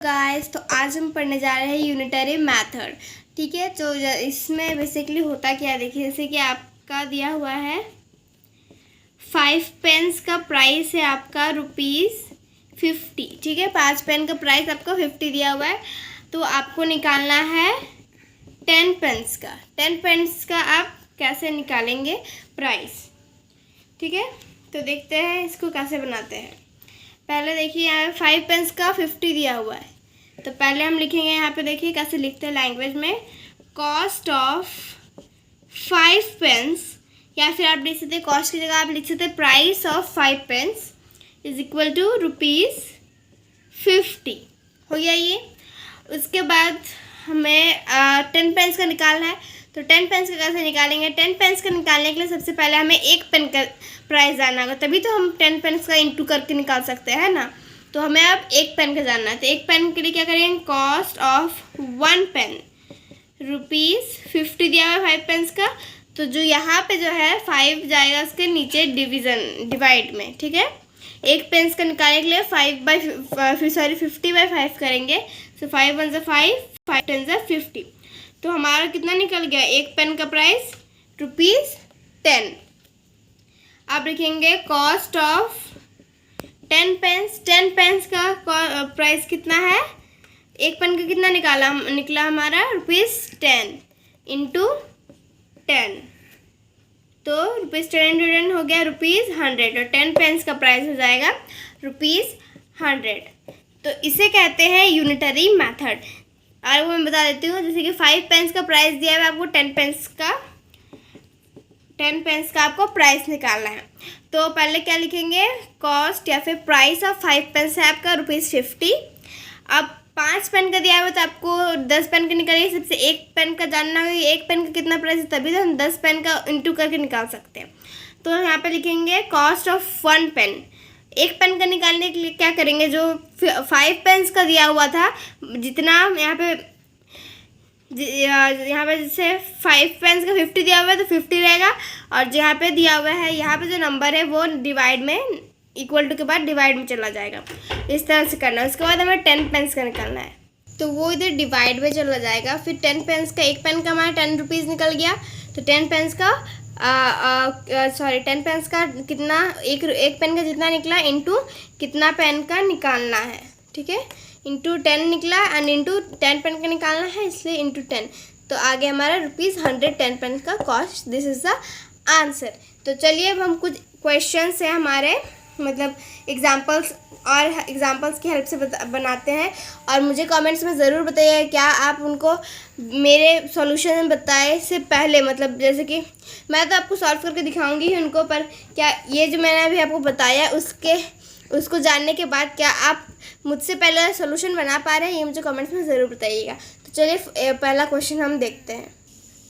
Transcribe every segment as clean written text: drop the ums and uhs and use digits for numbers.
Guys, तो आज हम पढ़ने जा रहे हैं यूनिटरी मेथड। ठीक है, तो इसमें बेसिकली होता क्या है, देखिए जैसे कि आपका दिया हुआ है 5 पेन्स का प्राइस है आपका ₹50। ठीक है, 5 पेन का प्राइस आपको 50 दिया हुआ है, तो आपको निकालना है 10 पेन्स का। 10 पेन्स का आप कैसे निकालेंगे प्राइस। ठीक है, तो देखते हैं इसको कैसे बनाते हैं। पहले देखिए यहाँ 5 पेन्स का 50 दिया हुआ है, तो पहले हम लिखेंगे यहाँ पे, देखिए कैसे लिखते हैं लैंग्वेज में, कॉस्ट ऑफ 5 पेन्स, या फिर आप लिख सकते हैं कॉस्ट की जगह आप लिख सकते हैं price of 5 pens is equal to ₹50 हो गया ये। उसके बाद हमें 10 पेन्स का निकालना है, तो 10 पेन्स का कैसे निकालेंगे। 10 पेन्स का निकालने के लिए सबसे पहले हमें एक पेन का प्राइस जानना होगा, तभी तो हम 10 पेन्स का इंटू करके निकाल सकते हैं ना। तो हमें अब एक पेन का जानना है, तो एक पेन के लिए क्या करेंगे, कॉस्ट ऑफ 1 पेन ₹50 दिया हुआ है 5 पेन्स का। तो जो यहाँ पे जो है 5 जाएगा उसके नीचे डिवाइड में। ठीक है, एक पेन्स का निकालने के लिए 50/5 करेंगे, सो 5 1 ज़ा 5, 5 10 ज़ा 50। तो हमारा कितना निकल गया, एक पेन का प्राइस ₹10। आप लिखेंगे कॉस्ट ऑफ 10 पेन्स। 10 पेन्स का प्राइस कितना है, एक पेन का कितना निकला हमारा ₹10 इंटू 10, तो ₹10 इंटू 10 हो गया ₹100, और 10 पेन्स का प्राइस हो जाएगा ₹100। तो इसे कहते हैं यूनिटरी मेथड। और वो मैं बता देती हूँ, जैसे कि 5 पेन्स का प्राइस दिया है आपको, 10 पेन्स का आपको प्राइस निकालना है। तो पहले क्या लिखेंगे, कॉस्ट या फिर प्राइस ऑफ 5 पेन्स है आपका ₹50। अब 5 पेन का दिया हुआ तो आपको 10 पेन का निकालिए, सबसे एक पेन का जानना होगा, एक पेन का कितना प्राइस है, तभी तो हम 10 पेन का इंटू करके निकाल सकते हैं। तो यहाँ पे लिखेंगे कॉस्ट ऑफ 1 पेन। एक पेन का निकालने के लिए क्या करेंगे, जो 5 पेन्स का दिया हुआ था, जितना यहाँ पे जैसे 5 पेन्स का 50 दिया हुआ है तो 50 रहेगा, और जहाँ पे दिया हुआ है यहाँ पे जो नंबर है वो डिवाइड में, इक्वल टू के बाद डिवाइड में चला जाएगा। इस तरह से करना है। उसके बाद हमें 10 पेन्स का निकालना है, तो वो इधर डिवाइड में चला जाएगा। फिर 10 पेन्स का, एक पेन का हमारा ₹10 निकल गया, तो 10 पेन्स का 10 पेन्स का कितना, एक पेन का जितना निकला इंटू कितना पेन का निकालना है। ठीक है, इंटू 10 निकला एंड इंटू 10 पेन का निकालना है, इसलिए इंटू 10, तो आगे हमारा ₹100 10 पेन का cost. This is the answer. तो चलिए अब हम कुछ क्वेश्चंस हैं हमारे, मतलब एग्जाम्पल्स की हेल्प से बनाते हैं, और मुझे कमेंट्स में ज़रूर बताइए क्या आप उनको मेरे सॉल्यूशन बताए से पहले, मतलब जैसे कि मैं तो आपको सॉल्व करके दिखाऊंगी ही उनको, पर क्या ये जो मैंने अभी आपको बताया उसको जानने के बाद क्या आप मुझसे पहले सॉल्यूशन बना पा रहे हैं, ये मुझे कमेंट्स में ज़रूर बताइएगा। तो चलिए पहला क्वेश्चन हम देखते हैं।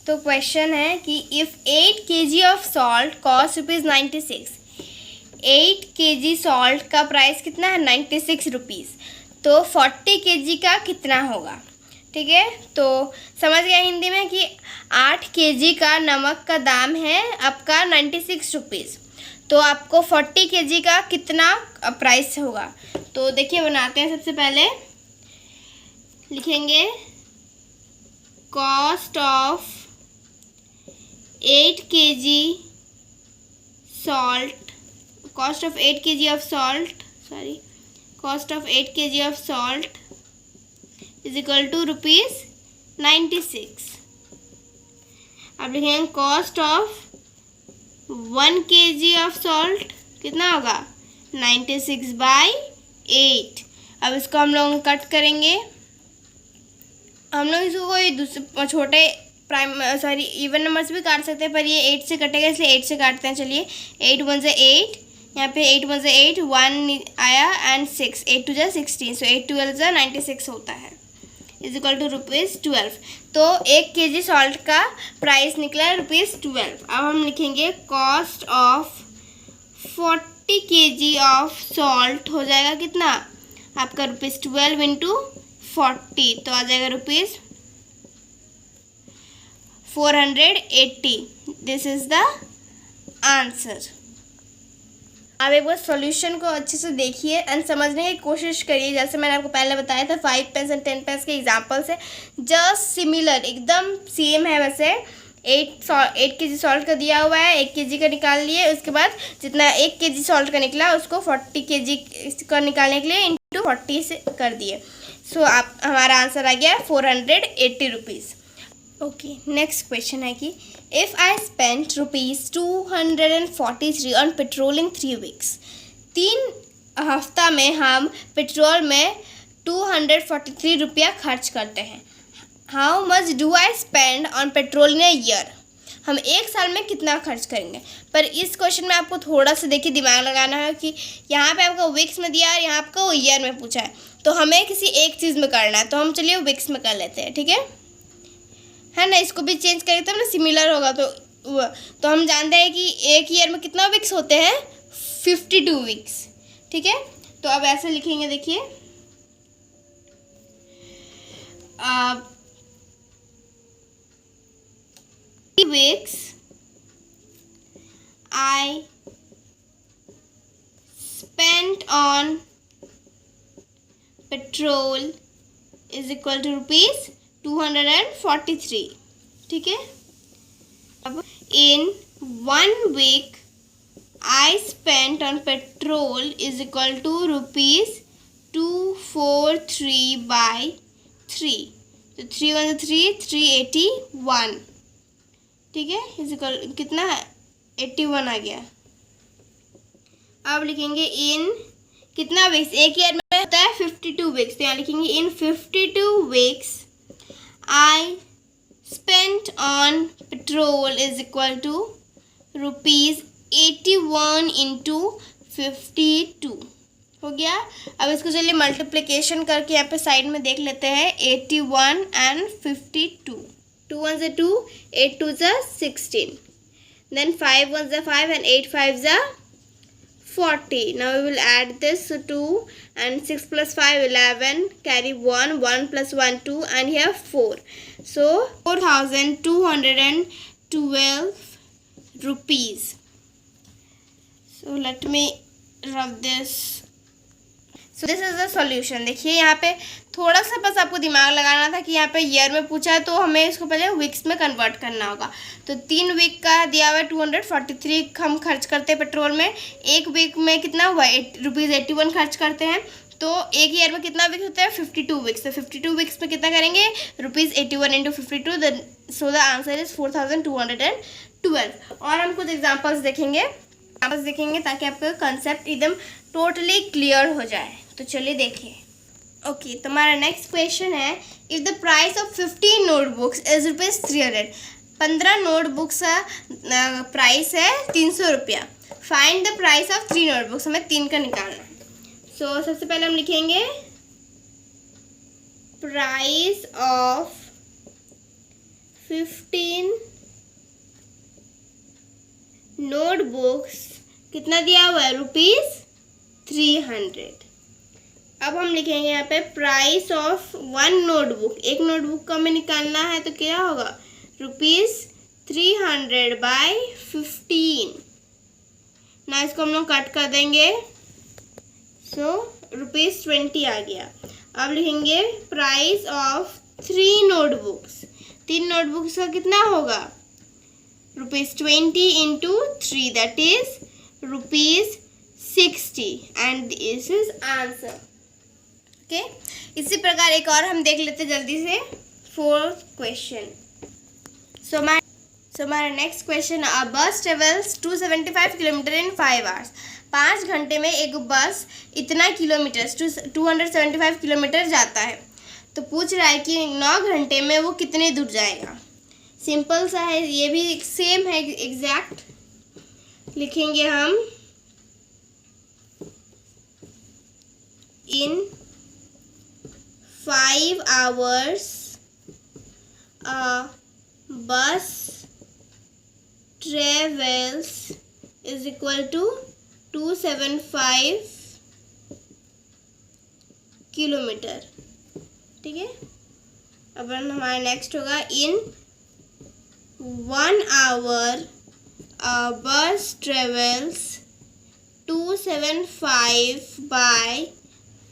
तो क्वेश्चन है कि if 8 kg of salt cost ₹96, 8 kg salt का प्राइस कितना है, ₹96, तो 40 kg का कितना होगा। ठीक है, तो समझ गया हिंदी में कि 8 kg का नमक का दाम है आपका ₹96, तो आपको 40 kg का कितना प्राइस होगा। तो देखिए बनाते हैं। सबसे पहले लिखेंगे cost of 8 kg salt, cost of 8 kg of salt is equal to ₹96। अब लिखेंगे cost of 1 kg of salt कितना होगा, 96/8। अब इसको हम लोग कट करेंगे, हम लोग इसको कोई दूसरे छोटे इवन नंबर से भी काट सकते हैं, पर ये 8 से कटेगा इसलिए 8 से काटते हैं। चलिए 8 1 ज़ा 8, यहाँ पे 8 1 ज़ा 8, 1 आया एंड 6, 8 2 ज़ा 16, सो 8 12 ज़ा 96 होता है, इज इक्वल टू ₹12। तो 1 kg सॉल्ट का प्राइस निकला है ₹12। अब हम लिखेंगे cost of 40 kg of salt हो जाएगा कितना आपका, ₹12 इंटू 40, तो आ जाएगा ₹480। This is the answer. आप एक बार सॉल्यूशन को अच्छे से देखिए एंड समझने की कोशिश करिए। जैसे मैंने आपको पहले बताया था 5 पेन्स एंड 10 पेन्स के एग्जांपल्स है, जस्ट सिमिलर, एकदम सेम है। वैसे 8 kg सॉल्ट का दिया हुआ है, 1 kg का निकाल लिए, उसके बाद जितना 1 kg सॉल्ट का निकला उसको 40 kg का निकालने के लिए इंटू 40 से कर दिए। सो आप हमारा आंसर आ गया 480 रुपीज़। ओके, नेक्स्ट क्वेश्चन है कि if I spend ₹243 on petrol in 3 weeks, 3 हफ्ता में हम पेट्रोल में 243 रुपया खर्च करते हैं। How much do I spend on petrol in a year, हम एक साल में कितना खर्च करेंगे। पर इस क्वेश्चन में आपको थोड़ा सा देखिए दिमाग लगाना है कि यहाँ पे आपको वीक्स में दिया है, यहाँ आपको ईयर में पूछा है, तो हमें किसी एक चीज़ में करना है। तो हम चलिए वीक्स में कर लेते हैं, ठीक है ना। इसको भी चेंज करें तब ना सिमिलर होगा। तो हम जानते हैं कि एक ईयर में कितना वीक्स होते हैं, 52 वीक्स, ठीक है। तो अब ऐसे लिखेंगे, देखिए weeks I spent on petrol is equal to ₹243, ठीक है। अब in 1 week I spent on petrol is equal to ₹243/3, तो 3 1 3 381, ठीक है, इज इक्वल कितना 81 आ गया। अब लिखेंगे इन कितना वीक्स, एक ईयर में होता है 52 वीक्स, तो यहाँ लिखेंगे in 52 weeks I spent on petrol is equal to ₹81 into 52 हो गया। अब इसको चलिए मल्टीप्लिकेशन करके यहाँ पे साइड में देख लेते हैं, 81 and 52, 2 1 2, 8 2 16, then 5 1 5 and 8 5 40. Now we will add this 2 and 6 plus 5 11, carry 1 1 plus 1 2 and here 4, so 4212 rupees. So let me rub this. So this is the solution। देखिए यहाँ पे थोड़ा सा बस आपको दिमाग लगाना था कि यहाँ पे ईयर में पूछा है तो हमें इसको पहले वीक्स में कन्वर्ट करना होगा। तो 3 वीक का दिया हुआ है 243 हम खर्च करते हैं पेट्रोल में, एक वीक में कितना हुआ ₹81 खर्च करते हैं, तो एक ईयर में कितना वीक्स होता है 52 वीक्स, तो 52 वीक्स में कितना करेंगे ₹81 into 52, so the answer is 4212। और हम कुछ एग्जाम्पल्स देखेंगे ताकि आपका कंसेप्ट एकदम टोटली क्लियर हो जाए। तो चलिए देखिए। ओके, तो हमारा नेक्स्ट क्वेश्चन है, if the price of 15 notebooks is ₹300, 15 notebooks का प्राइस है 300 रुपया, find the price of 3 notebooks, हमें 3 का निकालना है। सो सबसे पहले हम लिखेंगे प्राइस ऑफ 15 नोटबुक्स कितना दिया हुआ है ₹300। अब हम लिखेंगे यहाँ पे प्राइस ऑफ 1 नोटबुक, एक नोटबुक का हमें निकालना है, तो क्या होगा ₹300/15 ना, इसको हम लोग कट कर देंगे, सो ₹20 आ गया। अब लिखेंगे प्राइस ऑफ 3 नोटबुक्स, 3 नोटबुक्स का कितना होगा ₹20 into 3, that is ₹60 and this is answer. Okay, इसी प्रकार एक और हम देख लेते जल्दी से 4th क्वेश्चन। सो हमारा नेक्स्ट क्वेश्चन, अ बस ट्रेवल्स 275 किलोमीटर इन 5 आवर्स, 5 घंटे में एक बस इतना किलोमीटर 275 किलोमीटर जाता है, तो पूछ रहा है कि 9 घंटे में वो कितने दूर जाएगा। सिंपल सा है, ये भी सेम है एग्जैक्ट। लिखेंगे हम in 5 hours a bus travels is equal to 275 kilometre, ठीक है। अब हमारा नेक्स्ट होगा in 1 hour a bus travels 275 by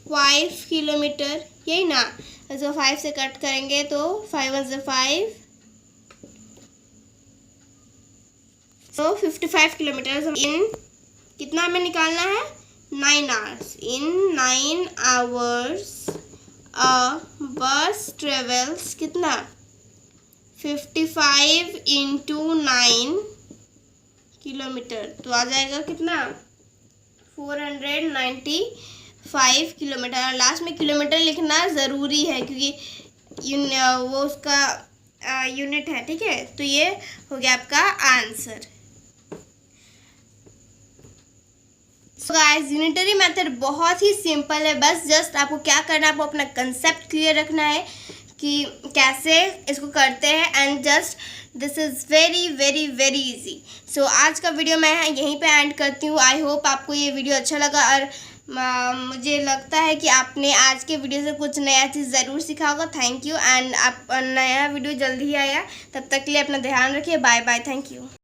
5 kilometre, यही ना। तो 5 से कट करेंगे तो 5 1 से 5, तो 55 किलोमीटर इन कितना हमें निकालना है, 9 आवर्स। इन 9 आवर्स अ बस ट्रेवल्स कितना, 55 इंटू 9 किलोमीटर, तो आ जाएगा कितना, 495 किलोमीटर। और लास्ट में किलोमीटर लिखना ज़रूरी है क्योंकि वो उसका यूनिट है, ठीक है। तो ये हो गया आपका answer. So guys, unitary method बहुत ही सिंपल है। बस जस्ट आपको क्या करना है, आपको अपना कंसेप्ट क्लियर रखना है कि कैसे इसको करते हैं, and just this is very very very easy. So आज का वीडियो मैं यहीं पे एंड करती हूँ। आई होप आपको ये वीडियो अच्छा लगा, और मुझे लगता है कि आपने आज के वीडियो से कुछ नया चीज़ ज़रूर सीखा होगा। थैंक यू, एंड आप नया वीडियो जल्दी ही आया। तब तक के लिए अपना ध्यान रखिए। Bye bye, thank you.